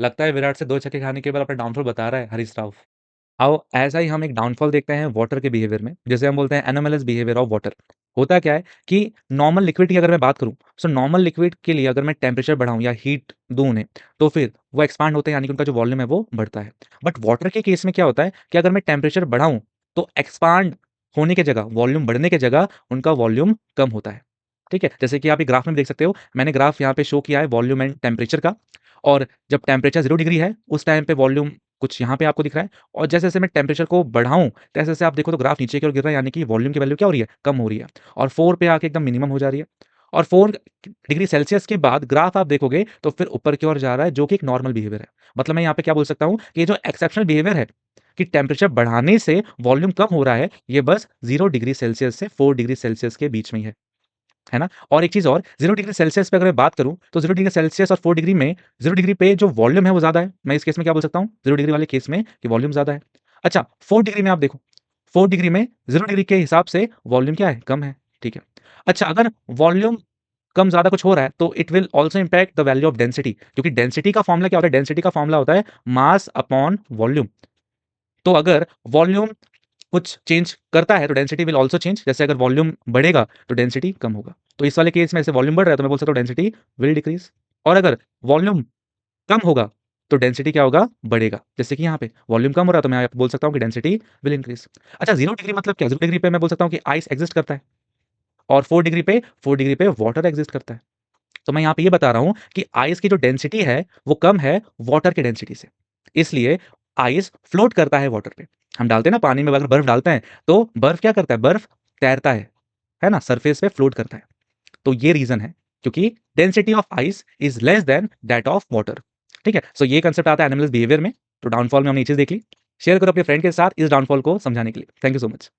लगता है विराट से 2 छक्के खाने के बाद अपना डाउनफॉल बता रहा है हरीश राव। आओ ऐसा ही हम एक डाउनफॉल देखते हैं वाटर के बिहेवियर में, जिसे हम बोलते हैं एनोमलस बिहेवियर ऑफ वाटर। होता क्या है कि नॉर्मल लिक्विड की अगर मैं बात करूँ, सो नॉर्मल लिक्विड के लिए अगर मैं टेम्परेचर बढ़ाऊँ या हीट दूँ उन्हें, तो फिर वो एक्सपांड होते हैं, यानी कि उनका जो वॉल्यूम है वो बढ़ता है। बट वाटर के केस में क्या होता है कि अगर मैं टेम्परेचर बढ़ाऊँ, तो एक्सपांड होने की जगह, वॉल्यूम बढ़ने की जगह उनका वॉल्यूम कम होता है। ठीक है? जैसे कि आप ये ग्राफ में भी देख सकते हो, मैंने ग्राफ यहाँ पे शो किया है वॉल्यूम एंड टेम्परेचर का, और जब टेम्परेचर 0 डिग्री है, उस टाइम पे वॉल्यूम कुछ यहाँ पे आपको दिख रहा है, और जैसे-जैसे मैं टेम्परेचर को बढ़ाऊँ, तैसे-तैसे आप देखो तो ग्राफ नीचे की ओर गिर रहा है, यानी कि वॉल्यूम की वैल्यू क्या हो रही है? कम हो रही है, और 4 पे आके एकदम मिनिमम हो जा रही है। और 4 डिग्री सेल्सियस के बाद ग्राफ आप देखोगे तो फिर ऊपर की ओर जा रहा है, जो कि एक नॉर्मल बिहेवियर है। मतलब मैं यहाँ पे क्या बोल सकता हूँ कि ये जो एक्सेप्शनल बिहेवियर है कि टेम्परेचर बढ़ाने से वॉल्यूम कम हो रहा है, ये बस 0 डिग्री सेल्सियस से 4 डिग्री सेल्सियस के बीच में ही है ना? और एक चीज़ और, 0 डिग्री सेल्सियस पे अगर मैं बात करूँ, तो 0 डिग्री सेल्सियस और 4 डिग्री में, 0 डिग्री पे जो वॉल्यूम है वो ज़्यादा है। मैं इस केस में क्या बोल सकता हूँ? 0 डिग्री वाले केस में कि वॉल्यूम ज़्यादा है। अच्छा, 4 डिग्री में आप देखो, 4 डिग्री में 0 डिग्री के हिसाब से वॉल्यूम क्या है? कम है, ठीक है। अच्छा, अगर वॉल्यूम कम-ज़्यादा कुछ हो रहा है, तो it will also impact the value of density, क्योंकि डेंसिटी का फ़ॉर्मूला क्या होता है? डेंसिटी का फ़ॉर्मूला होता है मास अपॉन वॉल्यूम। तो अगर वॉल्यूम कुछ चेंज करता है तो डेंसिटी विल आल्सो चेंज। जैसे अगर वॉल्यूम बढ़ेगा तो डेंसिटी कम होगा। तो इस वाले केस में ऐसे वॉल्यूम बढ़ रहा है तो मैं बोल सकता हूँ डेंसिटी विल डिक्रीज़, और अगर वॉल्यूम कम होगा तो डेंसिटी क्या होगा? बढ़ेगा। जैसे कि यहाँ पे वॉल्यूम कम हो रहा है तो मैं यहाँ पे बोल सकता हूँ कि डेंसिटी विल इंक्रीज़। अच्छा, 0 डिग्री मतलब क्या? 0 डिग्री पे मैं बोल सकता हूँ कि आइस एक्सिस्ट करता है, और 4 डिग्री पे वाटर एक्सिस्ट करता है। तो मैं यहाँ पे ये बता रहा हूँ कि आइस की जो डेंसिटी है वो कम है वाटर की डेंसिटी से। इसलिए आइस फ्लोट करता है वाटर पे। हम डालते हैं ना पानी में, अगर बर्फ डालते हैं तो बर्फ क्या करता है? बर्फ तैरता है ना? सरफेस पे फ्लोट करता है। तो ये रीज़न है, क्योंकि density of ice is less than that of water. ठीक है? सो ये कांसेप्ट आता है एनिमल्स बिहेवियर में। तो डाउनफॉल में हमने ये चीज़ देख ली। शेयर करो अपने फ्रेंड के साथ इस डाउनफॉल को समझाने के लिए। Thank you so much.